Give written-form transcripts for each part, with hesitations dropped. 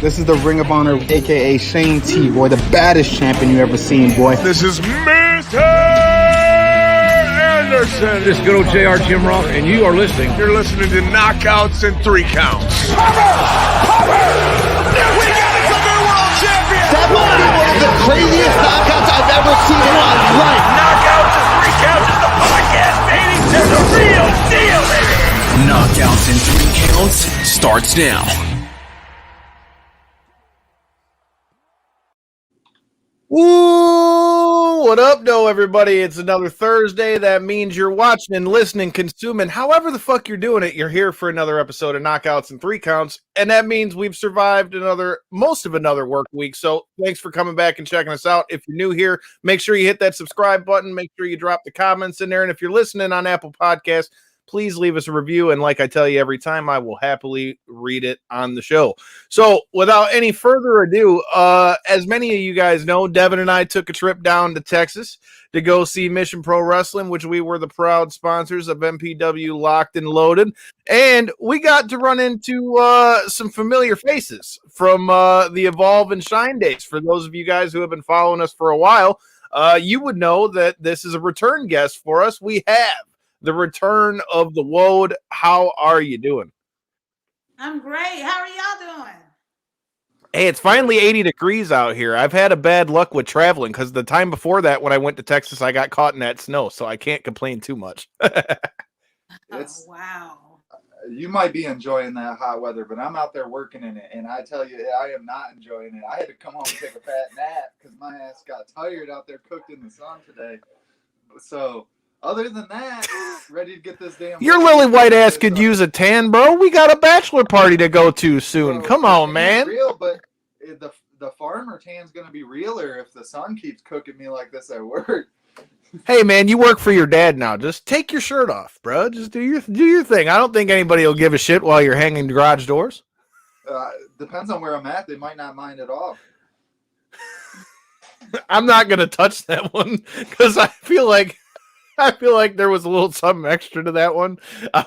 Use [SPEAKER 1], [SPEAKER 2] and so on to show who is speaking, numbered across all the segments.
[SPEAKER 1] This is the Ring of Honor, a.k.a. Shane T, boy, the baddest champion you ever seen, boy.
[SPEAKER 2] This is Mr. Anderson.
[SPEAKER 3] This is good old JR Jim Ross, and you are listening.
[SPEAKER 2] You're listening to Knockouts and 3 Counts.
[SPEAKER 4] Cover! We got it, the new world champion!
[SPEAKER 5] That might be one of the craziest knockouts I've ever seen in my life.
[SPEAKER 4] Knockouts and 3 Counts is the podcast, baby! It's the real deal, baby!
[SPEAKER 6] Knockouts and 3 Counts starts now.
[SPEAKER 7] Ooh, what up, though, everybody? It's another Thursday. That means you're watching and listening, consuming, however the fuck you're doing it. You're here for another episode of Knockouts and 3 Counts, and that means we've survived most of another work week. So thanks for coming back and checking us out. If you're new here, make sure you hit that subscribe button. Make sure you drop the comments in there. And if you're listening on Apple Podcasts, please leave us a review. And like I tell you every time, I will happily read it on the show. So without any further ado, as many of you guys know, Devin and I took a trip down to Texas to go see Mission Pro Wrestling, which we were the proud sponsors of MPW Locked and Loaded. And we got to run into some familiar faces from the Evolve and Shine days. For those of you guys who have been following us for a while, you would know that this is a return guest for us. We have the return of the Woad. How are you doing?
[SPEAKER 8] I'm great. How are y'all doing?
[SPEAKER 7] Hey, it's finally 80 degrees out here. I've had a bad luck with traveling because the time before that, when I went to Texas, I got caught in that snow, so I can't complain too much.
[SPEAKER 8] Wow.
[SPEAKER 9] You might be enjoying that hot weather, but I'm out there working in it, and I tell you, I am not enjoying it. I had to come home and take a fat nap because my ass got tired out there cooked in the sun today. So other than that, ready to get this damn.
[SPEAKER 7] Your lily white ass could use a tan, bro. We got a bachelor party to go to soon.
[SPEAKER 9] Bro,
[SPEAKER 7] come on, man.
[SPEAKER 9] Real, but the farmer tan's gonna be realer if the sun keeps cooking me like this at work.
[SPEAKER 7] Hey, man, you work for your dad now. Just take your shirt off, bro. Just do your thing. I don't think anybody will give a shit while you're hanging garage doors.
[SPEAKER 9] Depends on where I'm at. They might not mind at all.
[SPEAKER 7] I'm not gonna touch that one because I feel like there was a little something extra to that one. I'm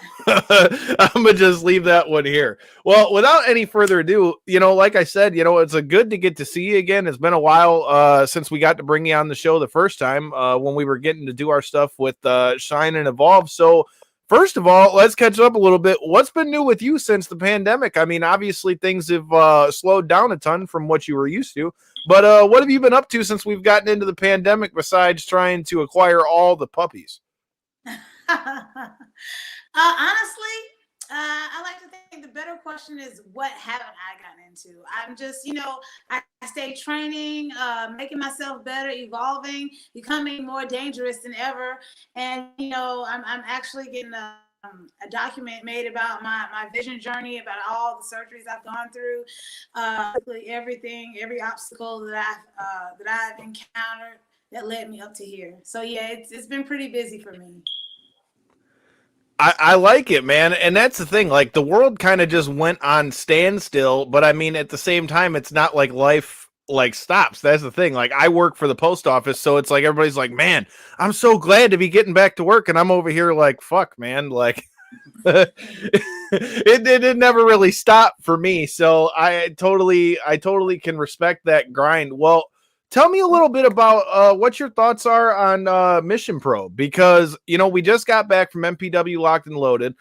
[SPEAKER 7] going to just leave that one here. Well, without any further ado, like I said, it's a good to get to see you again. It's been a while since we got to bring you on the show the first time when we were getting to do our stuff with Shine and Evolve. So first of all, let's catch up a little bit. What's been new with you since the pandemic? I mean, obviously things have slowed down a ton from what you were used to. But what have you been up to since we've gotten into the pandemic besides trying to acquire all the puppies?
[SPEAKER 8] Honestly, I like to think the better question is, what haven't I gotten into? I'm just, I stay training, making myself better, evolving, becoming more dangerous than ever. And, I'm actually getting a document made about my vision journey, about all the surgeries I've gone through, every obstacle that I've encountered that led me up to here. So yeah, it's been pretty busy for me.
[SPEAKER 7] I like it, man. And that's the thing, like the world kind of just went on standstill, but I mean, at the same time, it's not like life stops. That's the thing. Like I work for the post office, so it's like everybody's like, man, I'm so glad to be getting back to work. And I'm over here like, fuck, man. Like it never really stopped for me. So I totally can respect that grind. Well, tell me a little bit about what your thoughts are on Mission Pro, because, we just got back from MPW Locked and Loaded.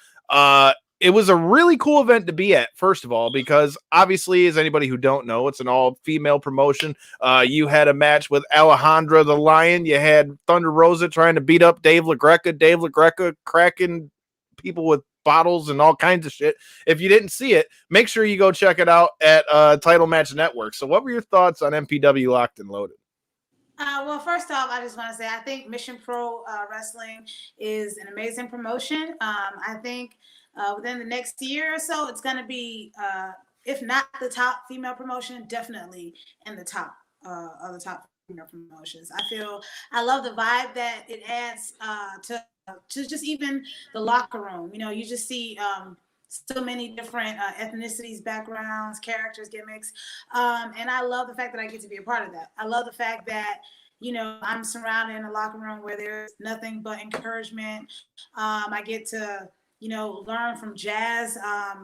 [SPEAKER 7] It was a really cool event to be at, first of all, because obviously, as anybody who don't know, it's an all-female promotion. You had a match with Alejandra The Lion. You had Thunder Rosa trying to beat up Dave LaGreca. Dave LaGreca cracking people with bottles and all kinds of shit. If you didn't see it, make sure you go check it out at Title Match Network. So what were your thoughts on MPW Locked and Loaded?
[SPEAKER 8] Well, first off, I just want to say I think Mission Pro Wrestling is an amazing promotion. I think within the next year or so, it's going to be, if not the top female promotion, definitely in the top of the top female promotions. I love the vibe that it adds to just even the locker room. You just see so many different ethnicities, backgrounds, characters, gimmicks. And I love the fact that I get to be a part of that. I love the fact that, I'm surrounded in a locker room where there's nothing but encouragement. I get to, learn from Jazz.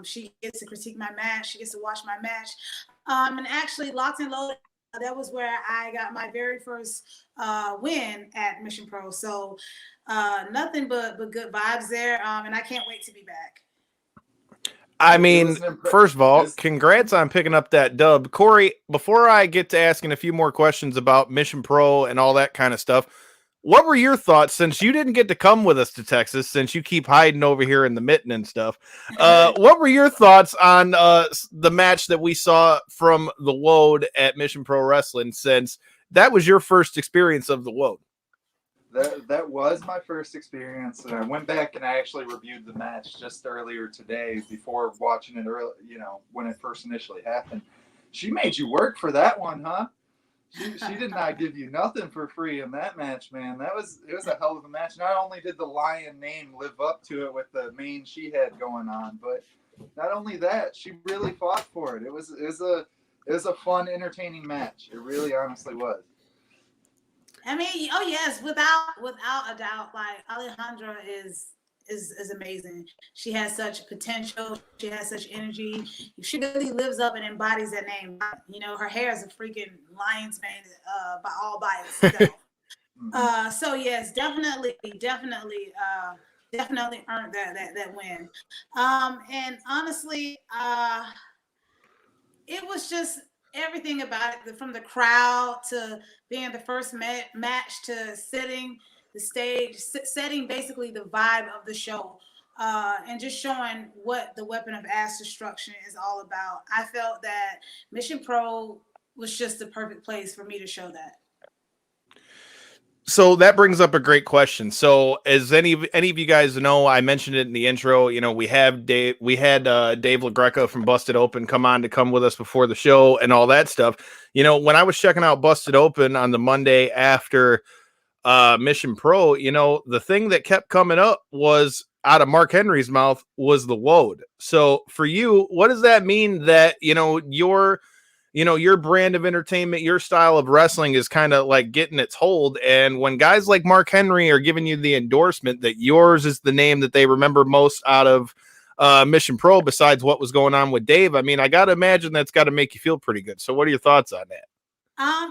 [SPEAKER 8] She gets to critique my match. She gets to watch my match. And actually, Locked and Loaded, that was where I got my very first win at Mission Pro. So nothing but good vibes there. And I can't wait to be back.
[SPEAKER 7] I mean, first of all, congrats on picking up that dub. Corey, before I get to asking a few more questions about Mission Pro and all that kind of stuff, what were your thoughts, since you didn't get to come with us to Texas, since you keep hiding over here in the mitten and stuff? What were your thoughts on the match that we saw from the Woad at Mission Pro Wrestling, since that was your first experience of the Woad?
[SPEAKER 9] That was my first experience, and I went back and I actually reviewed the match just earlier today before watching it early, when it first initially happened. She made you work for that one, huh? She did not give you nothing for free in that match, man. It was a hell of a match. Not only did the Lion name live up to it with the mane she had going on, but not only that, she really fought for it. It was a fun, entertaining match. It really honestly was.
[SPEAKER 8] I mean, oh yes, without a doubt, like Alejandra is amazing. She has such potential. She has such energy. She really lives up and embodies that name. Her hair is a freaking lion's mane by itself. So yes, definitely earned that win. And honestly, it was just everything about it, from the crowd to being the first match to setting the stage, setting basically the vibe of the show, and just showing what the weapon of ass destruction is all about. I felt that Mission Pro was just the perfect place for me to show that.
[SPEAKER 7] So that brings up a great question. So as any of you guys know, I mentioned it in the intro, we had Dave LaGreca from Busted Open come with us before the show and all that stuff. When I was checking out Busted Open on the Monday after Mission Pro, the thing that kept coming up was out of Mark Henry's mouth was the Woad. So for you, what does that mean that, your brand of entertainment, your style of wrestling is kind of like getting its hold? And when guys like Mark Henry are giving you the endorsement that yours is the name that they remember most out of Mission Pro, besides what was going on with Dave, I mean, I got to imagine that's got to make you feel pretty good. So what are your thoughts on that?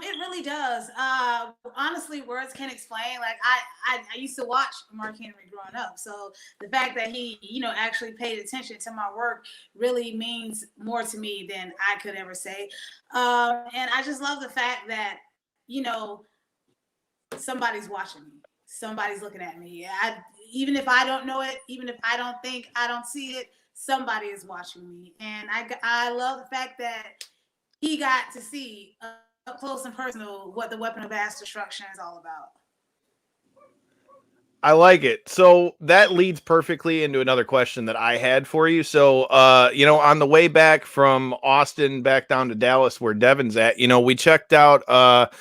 [SPEAKER 8] It really does. Honestly, words can't explain. Like I used to watch Mark Henry growing up, so the fact that he, actually paid attention to my work really means more to me than I could ever say. And I just love the fact that, somebody's watching me, somebody's looking at me. Even if I don't know it, even if I don't see it, somebody is watching me, and I love the fact that he got to see up close and personal what the weapon of ass destruction is all about.
[SPEAKER 7] I like it. So that leads perfectly into another question that I had for you. So, on the way back from Austin back down to Dallas, where Devin's at, we checked out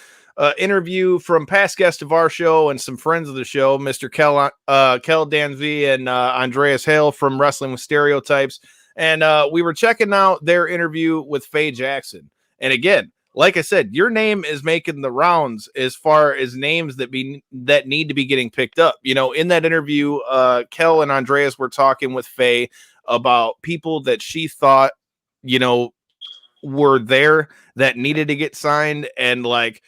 [SPEAKER 7] interview from past guest of our show and some friends of the show, Mr. Kel Danzy and Andreas Hale from Wrestling with Stereotypes. And we were checking out their interview with Faye Jackson. And again, like I said, your name is making the rounds as far as names that need to be getting picked up. In that interview, Kel and Andreas were talking with Faye about people that she thought, were there that needed to get signed. And like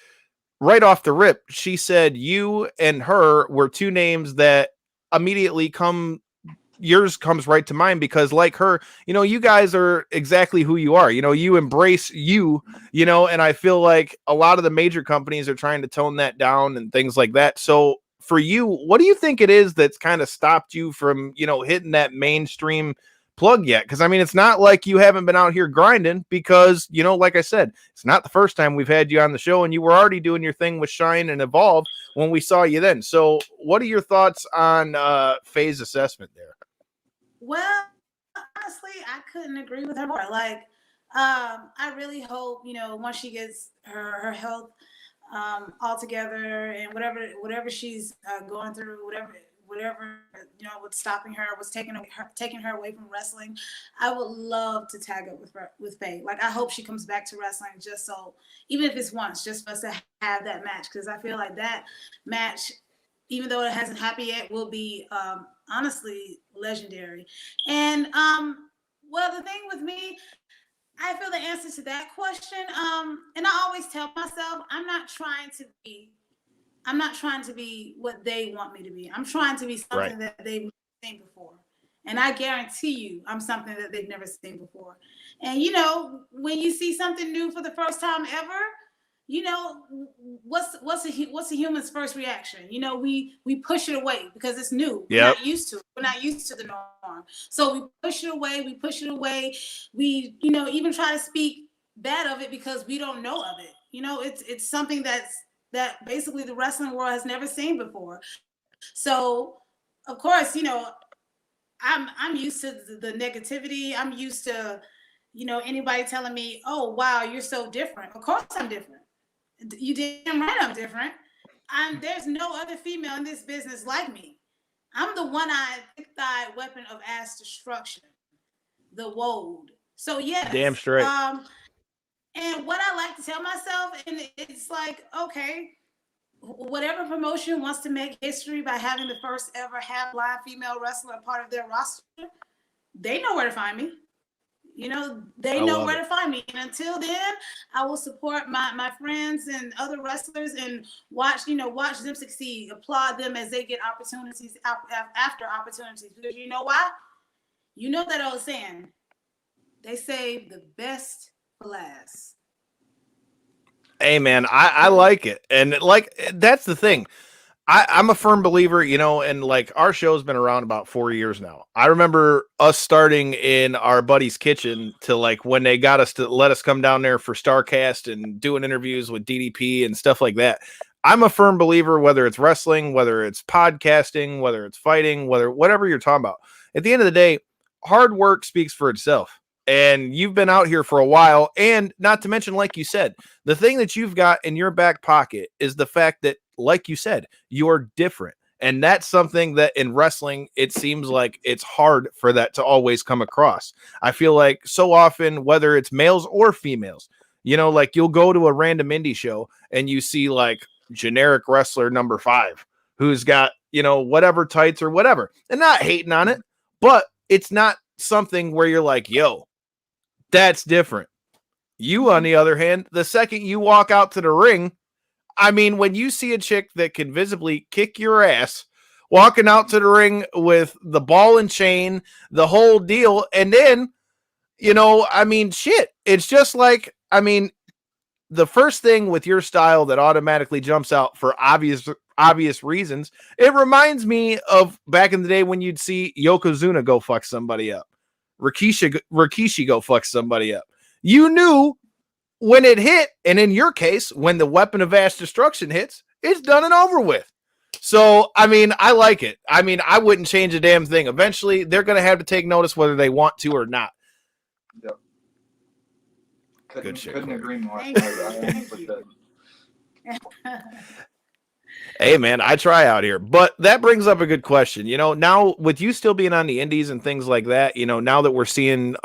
[SPEAKER 7] right off the rip, she said you and her were two names that immediately yours comes right to mind, because like her, you guys are exactly who you are. You embrace you, and I feel like a lot of the major companies are trying to tone that down and things like that. So for you, what do you think it is that's kind of stopped you from, hitting that mainstream plug yet? Because I mean, it's not like you haven't been out here grinding, because like I said, it's not the first time we've had you on the show, and you were already doing your thing with Shine and Evolve when we saw you then. So what are your thoughts on Faye's assessment there?
[SPEAKER 8] Well, honestly, I couldn't agree with her more. Like, I really hope, once she gets her health all together, and whatever she's going through, whatever what's stopping her, what's taking her away from wrestling, I would love to tag up with Faye. Like, I hope she comes back to wrestling, just so, even if it's once, just for us to have that match, because I feel like that match, even though it hasn't happened yet, will be honestly legendary. And well, the thing with me, I feel that answer to that question. And I always tell myself, I'm not trying to be what they want me to be. I'm trying to be something that they've never seen before. And I guarantee you, I'm something that they've never seen before. And you know, when you see something new for the first time ever, you know, what's a human's first reaction? You know, we push it away because it's new. We're not used to it. We're not used to the norm. So we push it away. We, you know, even try to speak bad of it because we don't know of it. You know, it's something that basically the wrestling world has never seen before. So, of course, you know, I'm used to the negativity. I'm used to, you know, anybody telling me, "Oh, wow, you're so different." Of course, I'm different. You damn right, I'm different. There's no other female in this business like me. I'm the one-eyed, thick-thighed weapon of ass destruction, the Woad. So yes,
[SPEAKER 7] damn straight.
[SPEAKER 8] And what I like to tell myself, and it's like, okay, whatever promotion wants to make history by having the first ever half-blind female wrestler a part of their roster, they know where to find me. You know, they know where to find me. And until then, I will support my friends and other wrestlers and watch them succeed, applaud them as they get opportunities after opportunities. Because you know why? You know that old saying, they say the best for last.
[SPEAKER 7] Hey man, I like it. And like, that's the thing. I'm a firm believer, you know, and like our show's been around about 4 years now. I remember us starting in our buddy's kitchen to like when they got us to let us come down there for StarCast and doing interviews with DDP and stuff like that. I'm a firm believer, whether it's wrestling, whether it's podcasting, whether it's fighting, whatever you're talking about. At the end of the day, hard work speaks for itself. And you've been out here for a while. And not to mention, like you said, the thing that you've got in your back pocket is the fact that, like you said, you're different. And that's something that in wrestling, it seems like it's hard for that to always come across. I feel like so often, whether it's males or females, you know, like you'll go to a random indie show and you see like generic wrestler number 5 who's got, you know, whatever tights or whatever. And not hating on it, but it's not something where you're like, yo, that's different. You, on the other hand, the second you walk out to the ring, I mean, when you see a chick that can visibly kick your ass, walking out to the ring with the ball and chain, the whole deal, and then, you know, I mean, shit. It's just like, I mean, the first thing with your style that automatically jumps out for obvious reasons, it reminds me of back in the day when you'd see Yokozuna go fuck somebody up. Rikishi go fuck somebody up. You knew when it hit, and in your case, when the weapon of ass destruction hits, it's done and over with. So, I mean, I like it. I mean, I wouldn't change a damn thing. Eventually, they're going to have to take notice whether they want to or not.
[SPEAKER 9] Yep.
[SPEAKER 7] Good shit.
[SPEAKER 9] Couldn't agree more.
[SPEAKER 7] Hey, man, I try out here. But that brings up a good question. You know, now with you still being on the indies and things like that, you know, now that we're seeing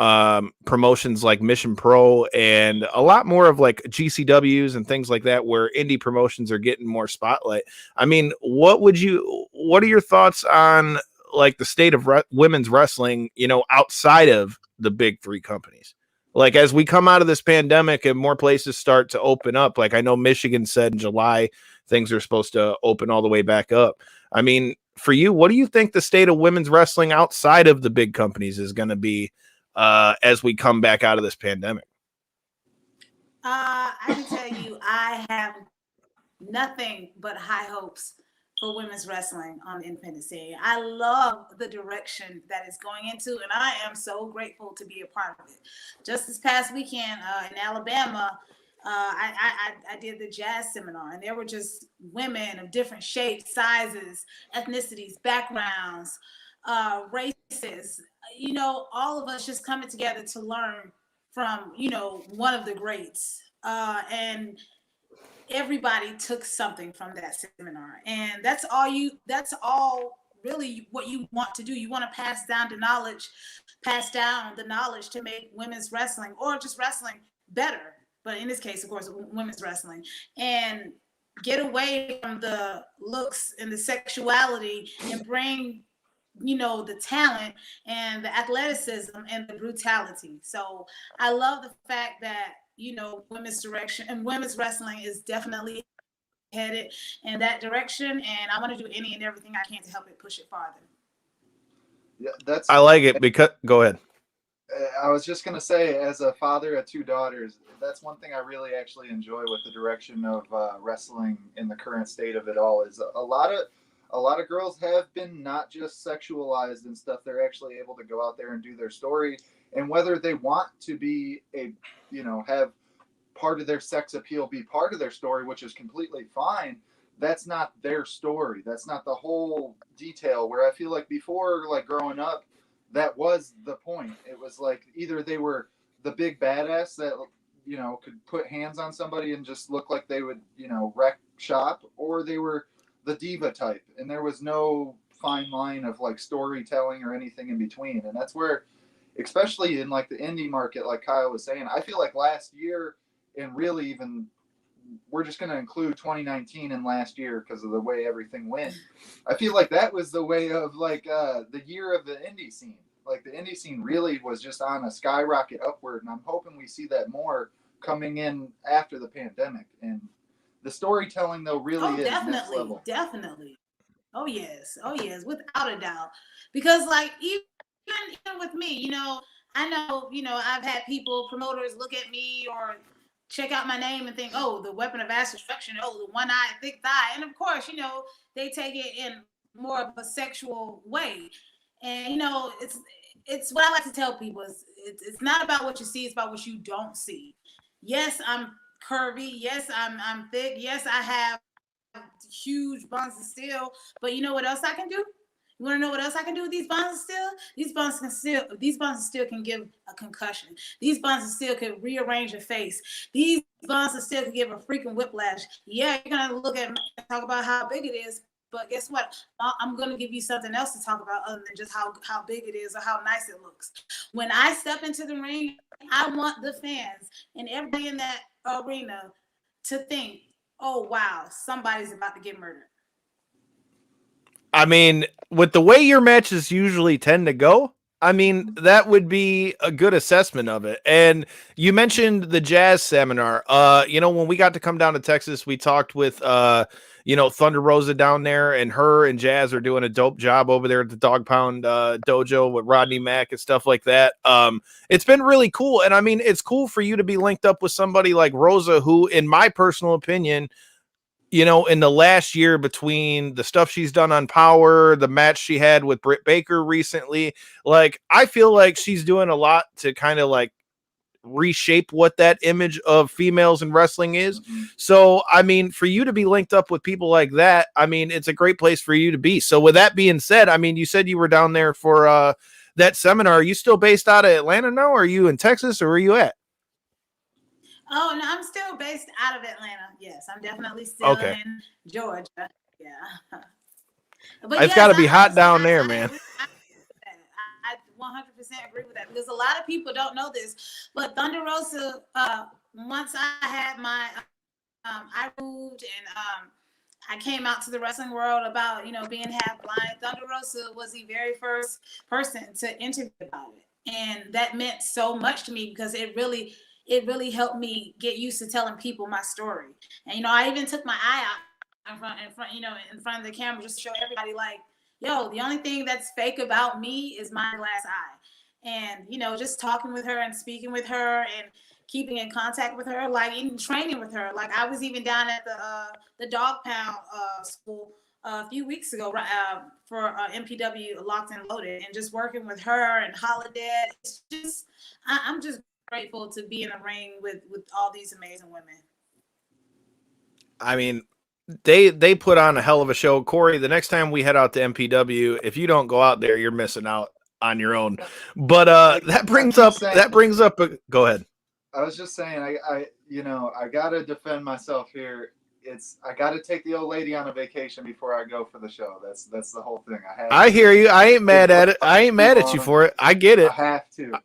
[SPEAKER 7] promotions like Mission Pro and a lot more of like GCWs and things like that, where indie promotions are getting more spotlight. I mean, what are your thoughts on like the state of women's wrestling, you know, outside of the big 3 companies? Like as we come out of this pandemic and more places start to open up, like I know Michigan said in July, things are supposed to open all the way back up. I mean, for you, what do you think the state of women's wrestling outside of the big companies is going to be as we come back out of this pandemic?
[SPEAKER 8] I can tell you, I have nothing but high hopes for women's wrestling on the independent scene. I love the direction that it's going into, and I am so grateful to be a part of it. Just this past weekend in Alabama, I did the jazz seminar, and there were just women of different shapes, sizes, ethnicities, backgrounds, races, you know, all of us just coming together to learn from, you know, one of the greats. And everybody took something from that seminar. And that's all really what you want to do. You want to pass down the knowledge to make women's wrestling or just wrestling better. But in this case, of course, women's wrestling, and get away from the looks and the sexuality and bring the talent and the athleticism and the brutality. So I love the fact that women's direction and women's wrestling is definitely headed in that direction, and I want to do any and everything I can to help it push it farther.
[SPEAKER 9] Yeah,
[SPEAKER 7] I like it because go ahead.
[SPEAKER 9] I was just gonna say, as a father of 2 daughters, that's one thing I really actually enjoy with the direction of wrestling in the current state of it all. Is a lot of girls have been not just sexualized and stuff. They're actually able to go out there and do their story, and whether they want to be have part of their sex appeal be part of their story, which is completely fine. That's not their story. That's not the whole detail. Where I feel like before, like growing up, that was the point. It was like either they were the big badass that could put hands on somebody and just look like they would wreck shop, or they were the diva type, and there was no fine line of like storytelling or anything in between. And that's where, especially in like the indie market, like Kyle was saying, I feel like last year, and really even we're just going to include 2019 and last year because of the way everything went. I feel like that was the way of like the year of the indie scene. Like the indie scene really was just on a skyrocket upward, and I'm hoping we see that more coming in after the pandemic. And the storytelling though really is next level.
[SPEAKER 8] Definitely. Oh yes, without a doubt. Because like even with me, I know, I've had people, promoters look at me or check out my name and think, oh, the weapon of mass destruction, oh, the one-eyed thick thigh. And of course, they take it in more of a sexual way. And, it's what I like to tell people is it's not about what you see, it's about what you don't see. Yes, I'm curvy. Yes, I'm thick. Yes, I have huge bonds of steel. But you know what else I can do? You want to know what else I can do with these bonds of steel? These bonds of steel can give a concussion. These bonds of steel can rearrange your face. These bonds of steel can give a freaking whiplash. Yeah, you're gonna look at me and talk about how big it is, but guess what? I'm gonna give you something else to talk about other than just how big it is or how nice it looks. When I step into the ring, I want the fans and everybody in that arena to think, oh wow, somebody's about to get murdered.
[SPEAKER 7] I mean, with the way your matches usually tend to go, I mean, that would be a good assessment of it. And you mentioned the jazz seminar. When we got to come down to Texas, we talked with, Thunder Rosa down there, and her and Jazz are doing a dope job over there at the Dog Pound dojo with Rodney Mack and stuff like that. It's been really cool. And I mean, it's cool for you to be linked up with somebody like Rosa, who, in my personal opinion, in the last year, between the stuff she's done on Power, the match she had with Britt Baker recently, like, I feel like she's doing a lot to kind of like reshape what that image of females in wrestling is.
[SPEAKER 9] Mm-hmm.
[SPEAKER 7] So, I mean, for you to be linked up with people like that, I mean, it's a great place for you to be. So with that being said, I mean, you said you were down there for that seminar. Are you still based out of Atlanta now? Or are you in Texas, or where are you at?
[SPEAKER 8] Oh, no, I'm still based out of Atlanta. Yes, I'm definitely still in Georgia. Yeah. But
[SPEAKER 7] it's got to be hot down there, man.
[SPEAKER 8] I 100% agree with that, because a lot of people don't know this. But Thunder Rosa, once I had my, I moved and I came out to the wrestling world about, being half blind. Thunder Rosa was the very first person to interview about it. And that meant so much to me, because it really helped me get used to telling people my story. And, I even took my eye out in front of the camera just to show everybody, like, yo, the only thing that's fake about me is my glass eye. And, just talking with her and speaking with her and keeping in contact with her, like even training with her. Like I was even down at the Dog Pound school a few weeks ago for MPW Locked and Loaded, and just working with her and Holiday. It's just, I'm just grateful to be in a ring with all these amazing women.
[SPEAKER 7] I mean, they put on a hell of a show. Corey, the next time we head out to MPW, if you don't go out there, you're missing out on your own. But that brings up go ahead.
[SPEAKER 9] I was just saying, I gotta defend myself here. I gotta take the old lady on a vacation before I go for the show. That's the whole thing.
[SPEAKER 7] I hear you. I ain't mad at it. I ain't mad at you for it. I get it.
[SPEAKER 9] I have to.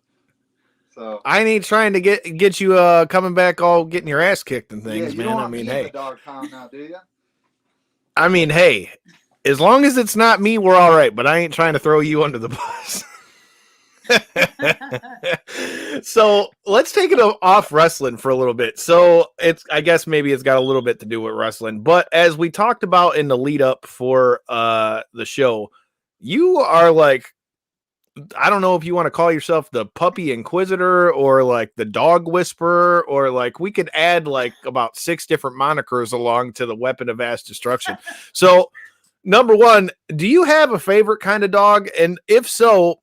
[SPEAKER 9] So
[SPEAKER 7] I ain't trying to get you coming back all getting your ass kicked and things,
[SPEAKER 9] yeah,
[SPEAKER 7] man. I mean, hey,
[SPEAKER 9] Dog Pound now, do you?
[SPEAKER 7] I mean, hey, As long as it's not me, we're all right. But I ain't trying to throw you under the bus. So let's take it off wrestling for a little bit. So I guess maybe it's got a little bit to do with wrestling, but as we talked about in the lead up for the show, you are like, I don't know if you want to call yourself the puppy inquisitor or like the dog whisperer, or like we could add like about 6 different monikers along to the weapon of mass destruction. So number one, do you have a favorite kind of dog? And if so,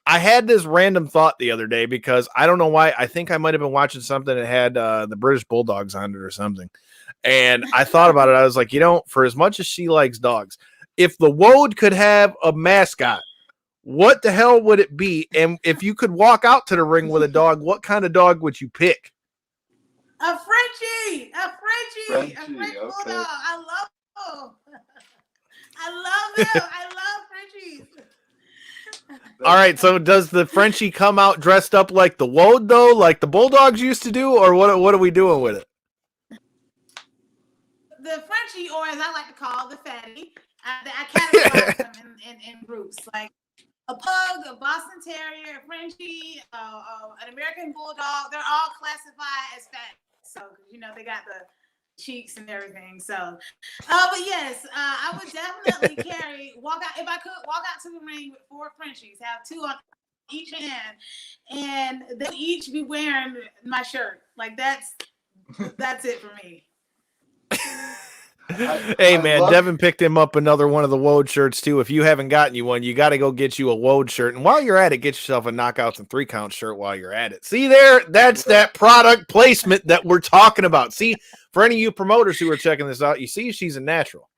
[SPEAKER 7] I had this random thought the other day because I don't know why. I think I might have been watching something that had the British Bulldogs on it or something. And I thought about it. I was like, for as much as she likes dogs, if the Woad could have a mascot, what the hell would it be? And if you could walk out to the ring with a dog, what kind of dog would you pick?
[SPEAKER 8] A Frenchie, a French
[SPEAKER 9] okay.
[SPEAKER 8] bulldog. I love them. I love Frenchies.
[SPEAKER 7] All right, so does the Frenchie come out dressed up like the Woad though, like the Bulldogs used to do, or what are we doing with it?
[SPEAKER 8] The Frenchie, or as I like to call the fatty, I categorize them in groups, like a pug, a Boston Terrier, a Frenchie, an American Bulldog. They're all classified as fat. So, they got the cheeks and everything. So, but yes, I would definitely walk out to the ring with 4 Frenchies, have 2 on each hand, and they'll each be wearing my shirt. Like that's it for me.
[SPEAKER 7] Hey man, Devin picked him up another one of the Woad shirts too. If you haven't gotten you one, you got to go get you a Woad shirt. And while you're at it, get yourself a Knockouts and 3 Count shirt while you're at it. See there? That's that product placement that we're talking about. See, for any of you promoters who are checking this out, you see she's a natural.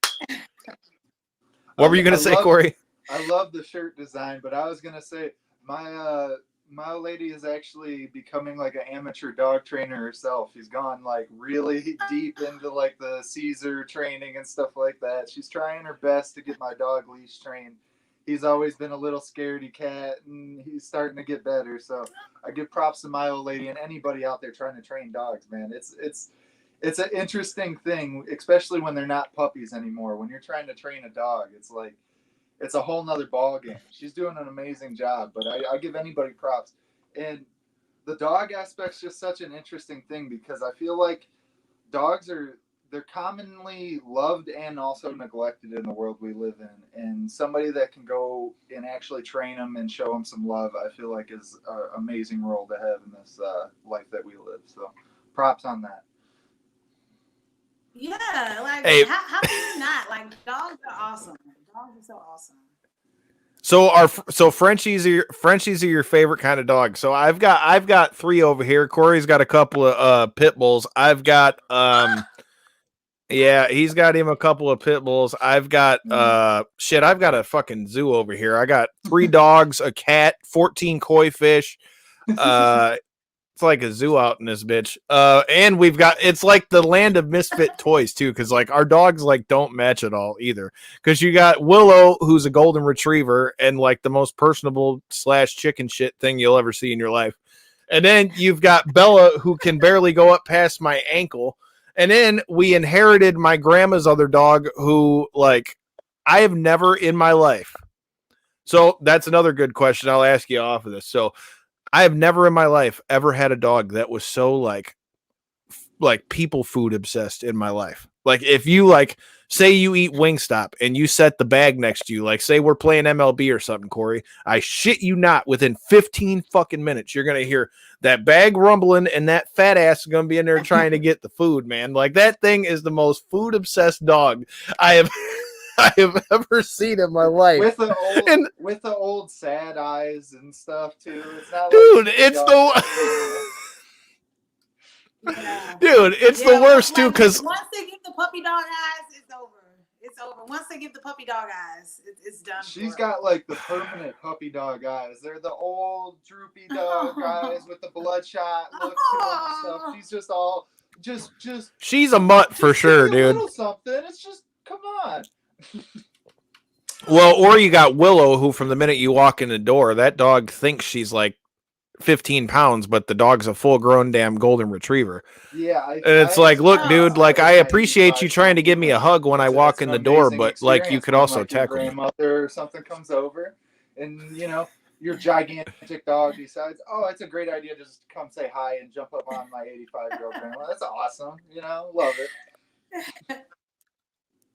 [SPEAKER 7] What were you going to say, Corey?
[SPEAKER 9] I love the shirt design, but I was going to say my old lady is actually becoming like an amateur dog trainer herself. She's gone like really deep into like the Caesar training and stuff like that. She's trying her best to get my dog leash trained. He's always been a little scaredy cat, and he's starting to get better. So I give props to my old lady and anybody out there trying to train dogs, man. It's an interesting thing, especially when they're not puppies anymore. When you're trying to train a dog, it's like, it's a whole nother ball game. She's doing an amazing job, but I give anybody props. And the dog aspect's just such an interesting thing because I feel like dogs they're commonly loved and also neglected in the world we live in. And somebody that can go and actually train them and show them some love, I feel like is an amazing role to have in this life that we live. So props on that.
[SPEAKER 8] Yeah, like how can you not? Like dogs are awesome. Dogs are so awesome.
[SPEAKER 7] So Frenchies are your favorite kind of dog. So I've got 3 over here. Corey's got a couple of pit bulls. I've got he's got him a couple of pit bulls. I've got I've got a fucking zoo over here. I got 3 dogs, a cat, 14 koi fish. It's like a zoo out in this bitch. And it's like the land of misfit toys too, because like our dogs like don't match at all either. Because you got Willow, who's a golden retriever and like the most personable / chicken shit thing you'll ever see in your life. And then you've got Bella, who can barely go up past my ankle. And then we inherited my grandma's other dog, who like I have never in my life. So that's another good question. I'll ask you off of this. So I have never in my life ever had a dog that was so like people food obsessed in my life. Like if you like say you eat Wingstop and you set the bag next to you, like say we're playing MLB or something, Corey, I shit you not, within 15 fucking minutes, you're going to hear that bag rumbling and that fat ass is going to be in there trying to get the food, man. Like that thing is the most food obsessed dog I have ever seen in my life.
[SPEAKER 9] With the old sad eyes and stuff too. It's not
[SPEAKER 7] dude,
[SPEAKER 9] like
[SPEAKER 7] it's the worst too, because
[SPEAKER 8] once they get the puppy dog eyes, it's over. It's over. Once they get the puppy dog eyes, it's done.
[SPEAKER 9] She's got like the permanent puppy dog eyes. They're the old droopy dog eyes with the bloodshot look to them and stuff. She's just all just
[SPEAKER 7] she's a mutt for sure, dude.
[SPEAKER 9] Little something. It's just come on.
[SPEAKER 7] Well, or you got Willow, who from the minute you walk in the door, that dog thinks she's like 15 pounds, but the dog's a full grown damn golden retriever.
[SPEAKER 9] Yeah,
[SPEAKER 7] And it's like, look, dude, like I appreciate you trying to give me a hug when I walk in the door, but like you could also tackle me.
[SPEAKER 9] Grandmother or something comes over, and your gigantic dog decides, oh, it's a great idea to just come say hi and jump up on my 85-year-old grandma. That's awesome. Love it.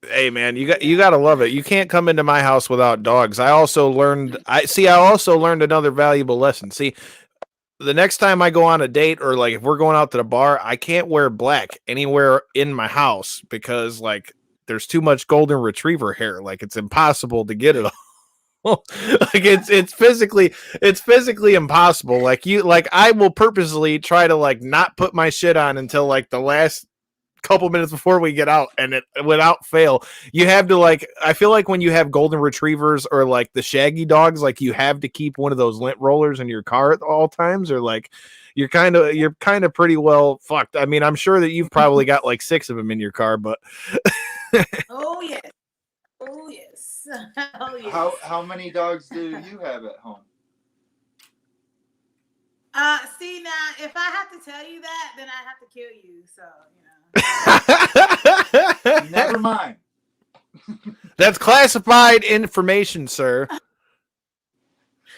[SPEAKER 7] Hey man, you got to love it. You can't come into my house without dogs. I also learned another valuable lesson. See, the next time I go on a date or like if we're going out to the bar, I can't wear black anywhere in my house because like there's too much golden retriever hair. Like it's impossible to get it all. Like it's physically impossible. Like I will purposely try to like not put my shit on until like the last couple minutes before we get out, and it without fail you have to like, I feel like when you have golden retrievers or like the shaggy dogs, like you have to keep one of those lint rollers in your car at all times, or like you're kind of pretty well fucked. I mean, I'm sure that you've probably got like 6 of them in your car, but
[SPEAKER 8] Oh yes. Oh yes. Oh yes.
[SPEAKER 9] How many dogs do you have at home?
[SPEAKER 8] See, now if I have to tell you that, then I have to kill you. So
[SPEAKER 9] Never mind.
[SPEAKER 8] That's
[SPEAKER 7] classified information, sir.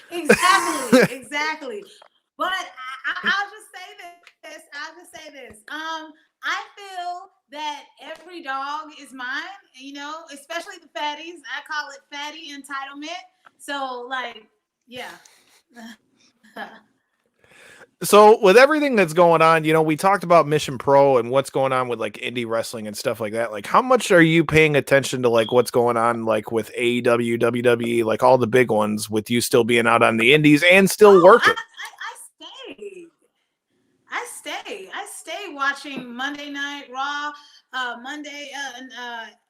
[SPEAKER 8] Exactly. But I'll just say this. I feel that every dog is mine, especially the fatties. I call it fatty entitlement. So, like, yeah.
[SPEAKER 7] So with everything that's going on, we talked about Mission Pro and what's going on with like indie wrestling and stuff like that. Like, how much are you paying attention to like what's going on like with AEW, WWE, like all the big ones, with you still being out on the indies and still working?
[SPEAKER 8] I stay watching Monday Night Raw,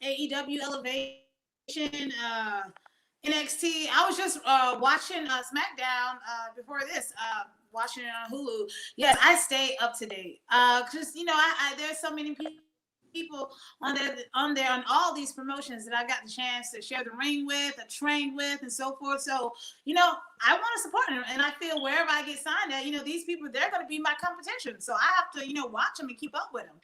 [SPEAKER 8] AEW Elevation, NXT. I was just watching SmackDown before this. Watching it on Hulu. Yes, I stay up to date. Because there's so many people on all these promotions that I got the chance to share the ring with, or train with, and so forth. So, I want to support them, and I feel wherever I get signed at, these people, they're going to be my competition. So I have to, watch them and keep up with them.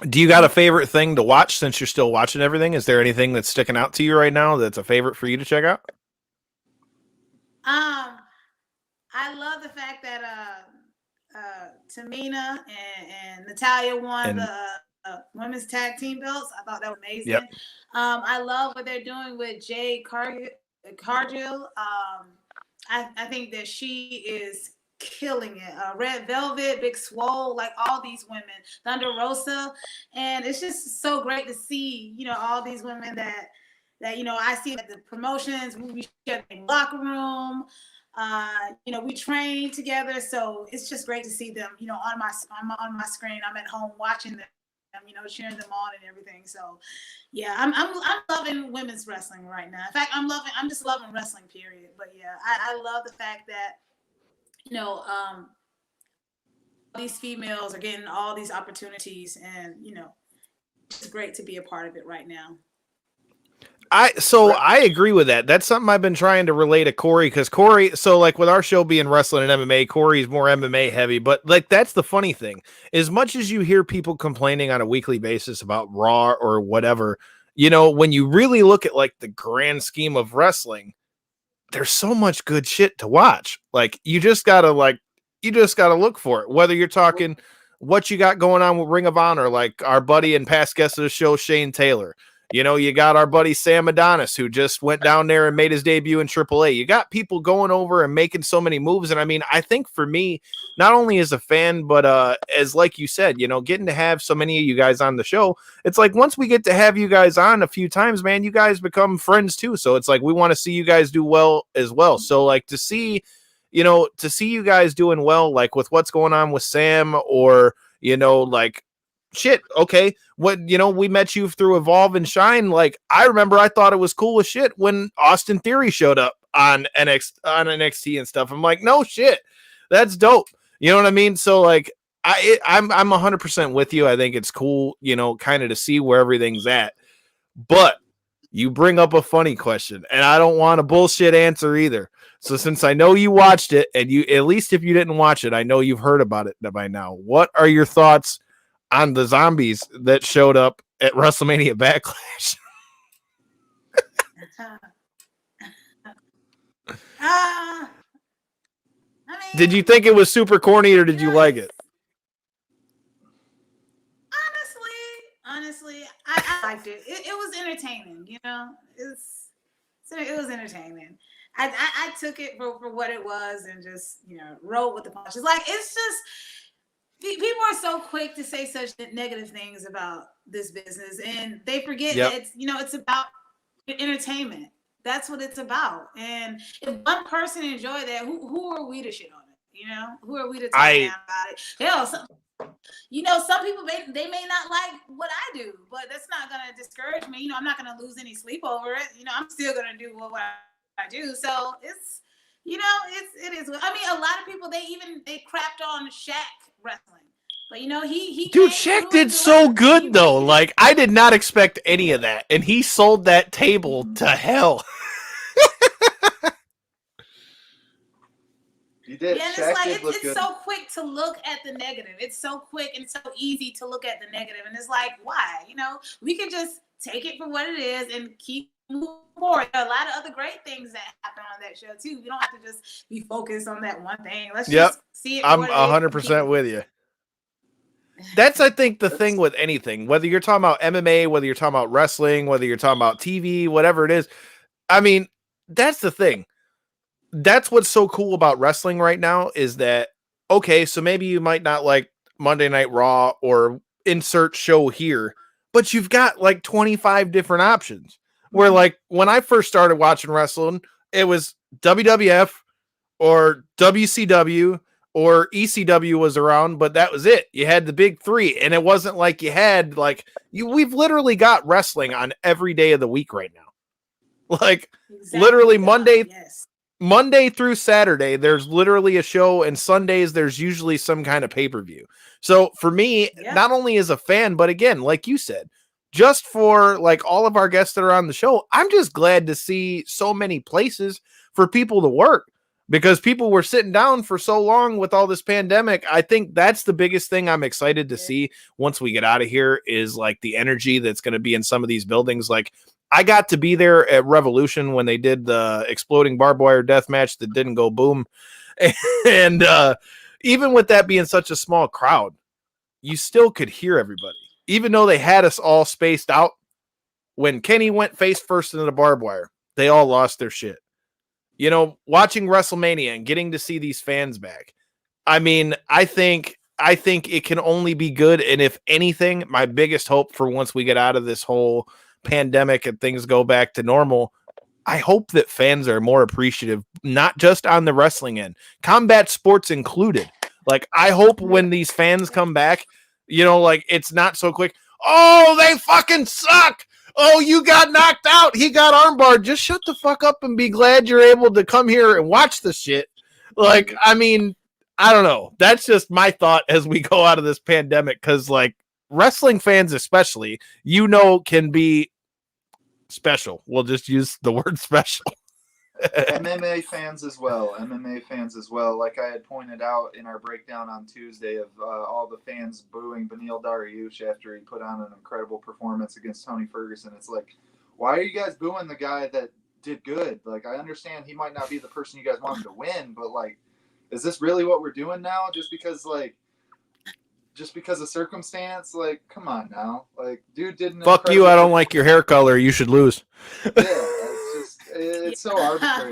[SPEAKER 7] Do you got a favorite thing to watch since you're still watching everything? Is there anything that's sticking out to you right now that's a favorite for you to check out?
[SPEAKER 8] I love the fact that Tamina and Natalia won the women's tag team belts. I thought that was amazing. Yep. I love what they're doing with Jade Cargill. I think that she is killing it. Red Velvet, Big Swole, like all these women, Thunder Rosa, and it's just so great to see all these women that I see at the promotions. We share in the locker room. We train together, so it's just great to see them, on my screen. I'm at home watching them, cheering them on and everything. So, yeah, I'm loving women's wrestling right now. In fact, I'm just loving wrestling, period. But yeah, I love the fact that, these females are getting all these opportunities, and it's great to be a part of it right now.
[SPEAKER 7] I agree with that. That's something I've been trying to relay to Corey, because Corey, so like with our show being wrestling and MMA, Corey's more MMA heavy, but like that's the funny thing. As much as you hear people complaining on a weekly basis about Raw or whatever, when you really look at like the grand scheme of wrestling, there's so much good shit to watch. Like you just gotta look for it. Whether you're talking what you got going on with Ring of Honor, like our buddy and past guest of the show, Shane Taylor. You got our buddy Sam Adonis, who just went down there and made his debut in AAA. You got people going over and making so many moves. And I mean, I think for me, not only as a fan, but as like you said, getting to have so many of you guys on the show, it's like once we get to have you guys on a few times, man, you guys become friends too. So it's like we want to see you guys do well as well. So like to see you guys doing well, like with what's going on with Sam, or, like, shit, okay, we met you through Evolve and Shine. Like, I remember I thought it was cool as shit when Austin Theory showed up on NXT and stuff. I'm like, no shit, that's dope. You know what I mean? So like, I'm 100% with you. I think it's cool, kind of to see where everything's at. But you bring up a funny question, and I don't want a bullshit answer either. So since I know you watched it, and you, at least if you didn't watch it, I know you've heard about it by now. What are your thoughts on the zombies that showed up at WrestleMania Backlash?
[SPEAKER 8] I mean,
[SPEAKER 7] Did you think it was super corny, or did you like it?
[SPEAKER 8] Honestly, I liked it. It was entertaining, you know. It was entertaining. I took it for what it was and just, you know, rolled with the punches. Like, it's just people are so quick to say such negative things about this business, and they forget that it's, you know, it's about entertainment. That's what it's about. And if one person enjoyed that, who are we to shit on it? You know, who are we to talk down about it? Hell, you know, some people they may not like what I do, but that's not gonna discourage me. You know, I'm not gonna lose any sleep over it. You know, I'm still gonna do what I do. So it's, you know, it is. I mean, a lot of people they crapped on Shaq wrestling. But you know, he
[SPEAKER 7] Dude, Shaq did so good though. Like, I did not expect any of that, and he sold that table to hell.
[SPEAKER 9] He did.
[SPEAKER 8] Yeah, and it's like it's so quick to look at the negative. It's so quick and so easy to look at the negative, and it's like, why? You know, we can just take it for what it is and keep moving forward. There are a lot of other great things that happen on that show too. We don't have to just be focused on that one thing. Let's just see it.
[SPEAKER 7] I'm 100% with you. That's, I think, the thing with anything, whether you're talking about MMA, whether you're talking about wrestling, whether you're talking about TV, whatever it is. I mean, that's the thing. That's what's so cool about wrestling right now is that, okay, so maybe you might not like Monday Night Raw or insert show here, but you've got like 25 different options. Where, like, when I first started watching wrestling, it was WWF or WCW or ECW was around, but that was it. You had the big three, and it wasn't like you had, like, we've literally got wrestling on every day of the week right now. Like, literally Monday through Saturday, there's literally a show, and Sundays, there's usually some kind of pay-per-view. So for me, not only as a fan, but again, like you said, just for like all of our guests that are on the show, I'm just glad to see so many places for people to work, because people were sitting down for so long with all this pandemic. I think that's the biggest thing I'm excited to see once we get out of here is like the energy that's going to be in some of these buildings. Like, I got to be there at Revolution when they did the exploding barbed wire death match that didn't go boom. And even with that being such a small crowd, you still could hear everybody. Even though they had us all spaced out, when Kenny went face first into the barbed wire, they all lost their shit. You know, watching WrestleMania and getting to see these fans back. I mean, I think it can only be good. And if anything, my biggest hope for once we get out of this whole pandemic and things go back to normal, I hope that fans are more appreciative, not just on the wrestling end, combat sports included. Like, I hope when these fans come back, you know, like, it's not so quick. Oh, they fucking suck. Oh, you got knocked out. He got armbarred. Just shut the fuck up and be glad you're able to come here and watch the shit. Like, I mean, I don't know. That's just my thought as we go out of this pandemic. Cause like wrestling fans, especially, you know, can be special. We'll just use the word special.
[SPEAKER 9] MMA fans as well. Like I had pointed out in our breakdown on Tuesday of all the fans booing Beneil Dariush after he put on an incredible performance against Tony Ferguson. It's like, why are you guys booing the guy that did good? Like, I understand he might not be the person you guys wanted to win, but like, is this really what we're doing now? Just because of circumstance? Like, come on now. Like, dude didn't.
[SPEAKER 7] Fuck you. I don't like your hair color. You should lose.
[SPEAKER 9] Yeah. It's so arbitrary.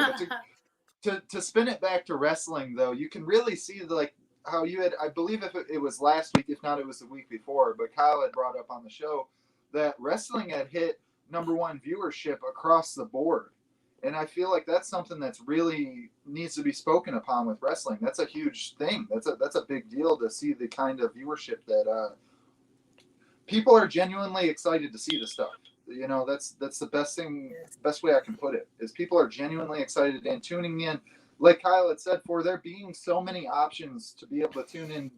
[SPEAKER 9] But to spin it back to wrestling, though, you can really see like how you had, I believe if it was last week, if not it was the week before, but Kyle had brought up on the show that wrestling had hit #1 viewership across the board. And I feel like that's something that's really needs to be spoken upon with wrestling. That's a huge thing. That's a big deal to see the kind of viewership that people are genuinely excited to see the stuff. You know, that's the best way I can put it, is people are genuinely excited and tuning in. Like Kyle had said, for there being so many options to be able to tune in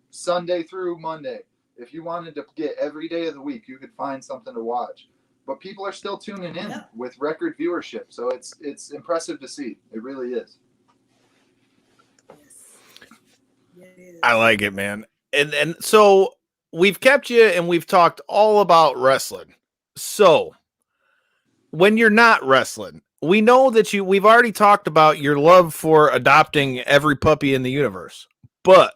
[SPEAKER 9] Sunday through Monday. If you wanted to get every day of the week, you could find something to watch. but people are still tuning in
[SPEAKER 8] Yep.
[SPEAKER 9] with record viewership. So it's impressive to see. It really is.
[SPEAKER 8] Yes, it is.
[SPEAKER 7] I like it, man. And so we've kept you and we've talked all about wrestling. So when you're not wrestling, we know that we've already talked about your love for adopting every puppy in the universe. But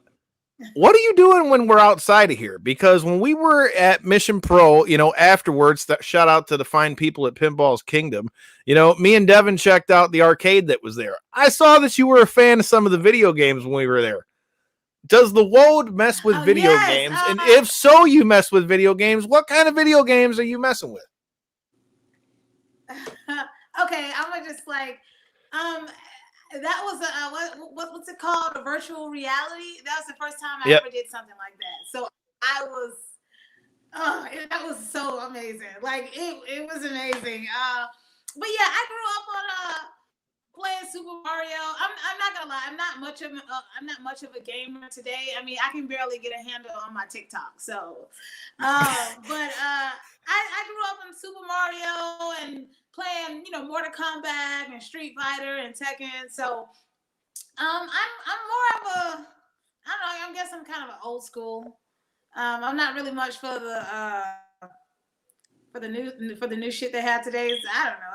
[SPEAKER 7] what are you doing when we're outside of here? Because when we were at Mission Pro, afterwards, that shout out to the fine people at Pinball's Kingdom, me and Devin checked out the arcade that was there. I saw that you were a fan of some of the video games when we were there. Does the Woad mess with video
[SPEAKER 8] yes,
[SPEAKER 7] games? And if so, you mess with video games. What kind of video games are you messing with?
[SPEAKER 8] Okay, I'm gonna just that was what's it called? A virtual reality. That was the first time I ever did something like that. So I was, that was so amazing. Like it was amazing. But yeah, I grew up on playing Super Mario. I'm not gonna lie. I'm not much of a gamer today. I mean, I can barely get a handle on my TikTok. So, but I grew up on Super Mario and playing, Mortal Kombat and Street Fighter and Tekken. So, I'm more of a, I don't know. I guess I'm kind of an old school. I'm not really much for the new shit they have today. I don't know.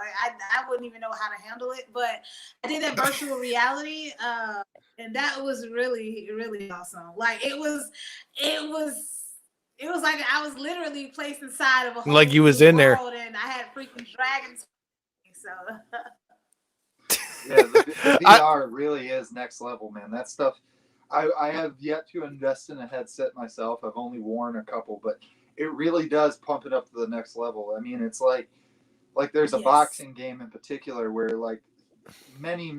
[SPEAKER 8] I wouldn't even know how to handle it. But I did that virtual reality, and that was really, really awesome. Like it was like I was literally placed inside of a whole
[SPEAKER 7] like you was in there,
[SPEAKER 8] and I had freaking dragons. So
[SPEAKER 9] yeah, the VR really is next level, man. That stuff. I have yet to invest in a headset myself. I've only worn a couple, but it really does pump it up to the next level. I mean, it's like there's a boxing game in particular where like many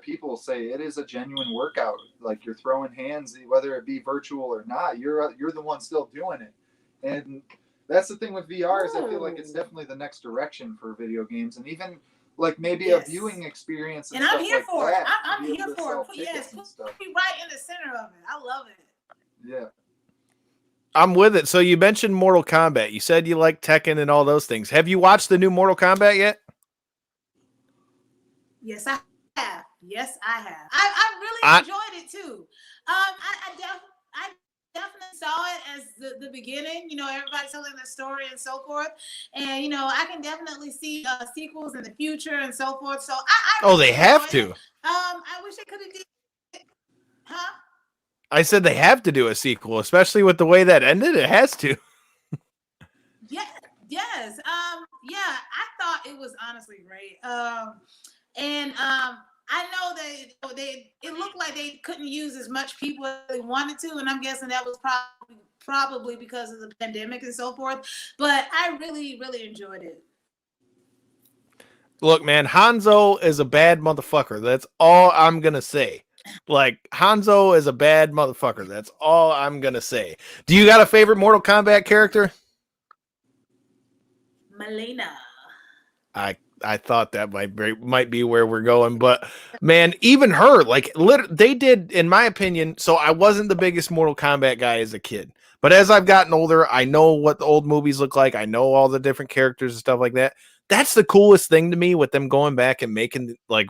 [SPEAKER 9] people say it is a genuine workout. Like you're throwing hands, whether it be virtual or not, you're the one still doing it. And that's the thing with VR is I feel like it's definitely the next direction for video games, and even like maybe a viewing experience.
[SPEAKER 8] And I'm here
[SPEAKER 9] like
[SPEAKER 8] for it.
[SPEAKER 9] that,
[SPEAKER 8] I'm here for it. Yes, put me right in the center of it. I love it.
[SPEAKER 9] Yeah.
[SPEAKER 7] I'm with it. So you mentioned Mortal Kombat. You said you like Tekken and all those things. Have you watched the new Mortal Kombat yet?
[SPEAKER 8] Yes, I have. I really enjoyed it too. I definitely saw it as the beginning. Everybody telling their story and so forth, and I can definitely see sequels in the future and so forth. So
[SPEAKER 7] they have to.
[SPEAKER 8] I wish they could have did. Huh?
[SPEAKER 7] I said they have to do a sequel, especially with the way that ended. It has to.
[SPEAKER 8] Yes. Yeah, I thought it was honestly great. And I know that it looked like they couldn't use as much people as they wanted to, and I'm guessing that was probably because of the pandemic and so forth. But I really, really enjoyed it.
[SPEAKER 7] Look, man, Hanzo is a bad motherfucker. That's all I'm gonna say. Like, Hanzo is a bad motherfucker. That's all I'm going to say. Do you got a favorite Mortal Kombat character?
[SPEAKER 8] Melina.
[SPEAKER 7] I thought that might be where we're going. But, man, even her, like, they did, in my opinion, so I wasn't the biggest Mortal Kombat guy as a kid. But as I've gotten older, I know what the old movies look like. I know all the different characters and stuff like that. That's the coolest thing to me with them going back and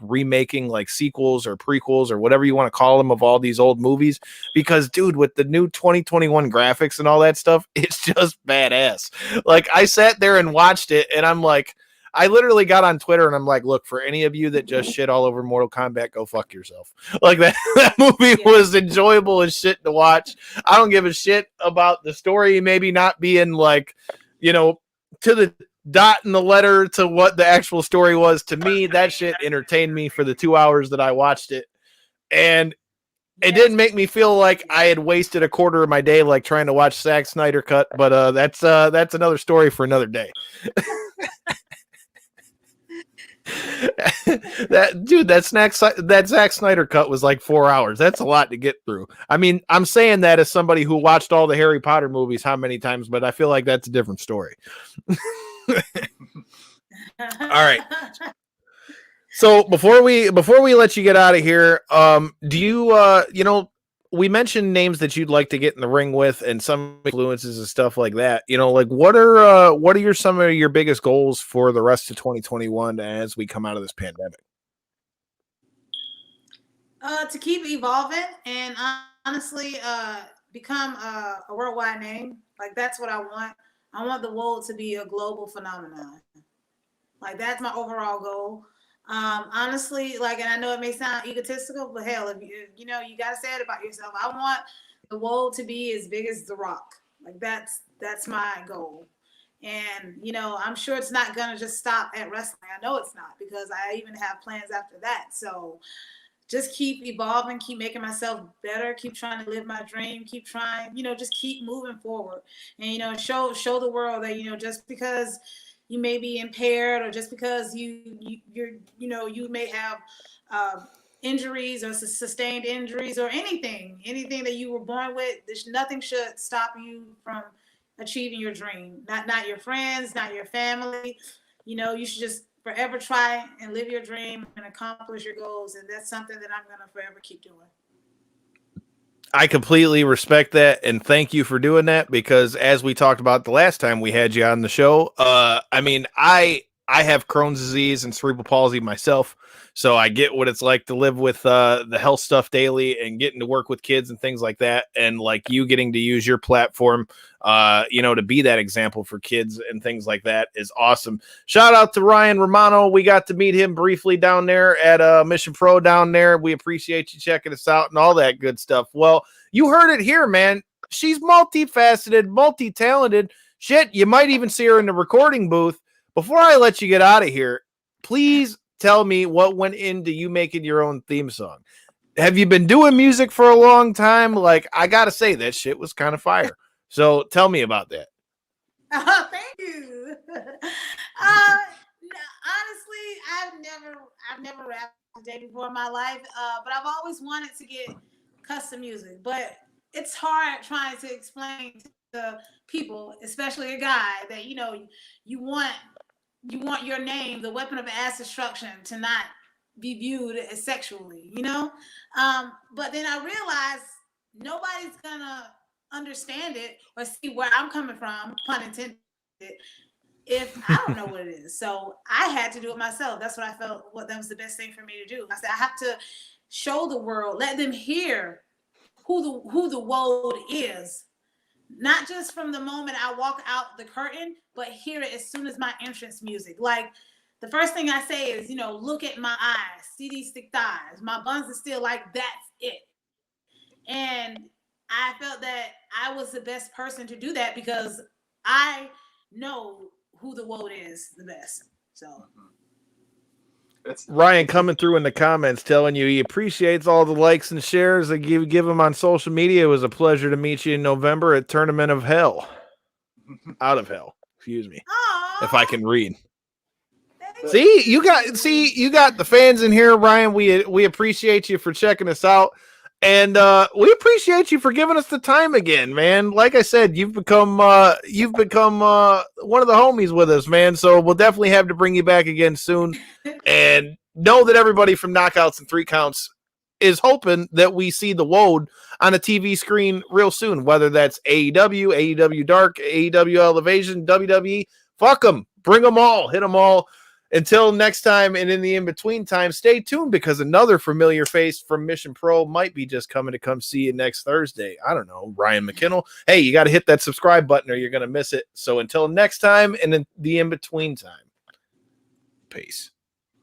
[SPEAKER 7] remaking like sequels or prequels or whatever you want to call them of all these old movies. Because, dude, with the new 2021 graphics and all that stuff, it's just badass. Like, I sat there and watched it, and I'm like, I literally got on Twitter and I'm like, look, for any of you that just shit all over Mortal Kombat, go fuck yourself. Like that movie was enjoyable as shit to watch. I don't give a shit about the story maybe not being like, to the dot in the letter to what the actual story was. To me, that shit entertained me for the 2 hours that I watched it. And it didn't make me feel like I had wasted a quarter of my day like trying to watch Zack Snyder cut, but that's another story for another day. that Zack Snyder cut was like 4 hours. That's a lot to get through. I mean, I'm saying that as somebody who watched all the Harry Potter movies how many times, but I feel like that's a different story. All right. So before we let you get out of here, do you we mentioned names that you'd like to get in the ring with, and some influences and stuff like that. You know, like what are some of your biggest goals for the rest of 2021 as we come out of this pandemic?
[SPEAKER 8] To keep evolving and honestly, become a worldwide name. Like that's what I want. I want the Woad to be a global phenomenon. Like that's my overall goal. Honestly, like, and I know it may sound egotistical, but hell, if you know, you gotta say it about yourself. I want the Woad to be as big as The Rock. Like that's my goal. And you know, I'm sure it's not gonna just stop at wrestling. I know it's not because I even have plans after that. So just keep evolving, keep making myself better, keep trying to live my dream, keep trying, you know, just keep moving forward. And you know, show the world that, you know, just because you may be impaired or just because you're you may have injuries or sustained injuries or anything that you were born with, nothing should stop you from achieving your dream. Not your friends, not your family. You know, you should just forever try and live your dream and accomplish your goals. And that's something that I'm going to forever keep doing.
[SPEAKER 7] I completely respect that, and thank you for doing that, because as we talked about the last time we had you on the show, I mean, I have Crohn's disease and cerebral palsy myself, so I get what it's like to live with the health stuff daily and getting to work with kids and things like that, and like you getting to use your platform, you know, to be that example for kids and things like that is awesome. Shout out to Ryan Romano. We got to meet him briefly down there at Mission Pro down there. We appreciate you checking us out and all that good stuff. Well, you heard it here, man. She's multifaceted, multi-talented. Shit, you might even see her in the recording booth. Before I let you get out of here, please tell me what went into you making your own theme song. Have you been doing music for a long time? Like, I got to say, that shit was kind of fire. So tell me about that.
[SPEAKER 8] Oh, thank you. Honestly, I've never rapped a day before in my life, but I've always wanted to get custom music. But it's hard trying to explain to people, especially a guy, that you know you want your name, the weapon of mass destruction, to not be viewed as sexually, you know. But then I realized nobody's gonna understand it or see where I'm coming from, pun intended, if I don't know what it is. So I had to do it myself. That's what I felt that was the best thing for me to do. I said I have to show the world, let them hear who the Woad is. Not just from the moment I walk out the curtain, but hear it as soon as my entrance music. Like the first thing I say is, you know, look at my eyes, see these thick thighs. My buns are still like, that's it. And I felt that I was the best person to do that because I know who the Woad is the best. So
[SPEAKER 7] Ryan coming through in the comments telling you he appreciates all the likes and shares that you give him on social media. It was a pleasure to meet you in November at Tournament of Hell. Out of Hell. Excuse me.
[SPEAKER 8] Aww.
[SPEAKER 7] If I can read. See, you got the fans in here, Ryan. We appreciate you for checking us out. And we appreciate you for giving us the time again, man. Like I said, you've become one of the homies with us, man. So we'll definitely have to bring you back again soon. And know that everybody from Knockouts and Three Counts is hoping that we see the Woad on a TV screen real soon, whether that's AEW, AEW Dark, AEW Elevation, WWE. Fuck them. Bring them all. Hit them all. Until next time, and in the in-between time, stay tuned because another familiar face from Mission Pro might be just coming to come see you next Thursday. I don't know, Ryan McKinnell. Hey, you got to hit that subscribe button or you're going to miss it. So until next time, and in the in-between time, peace.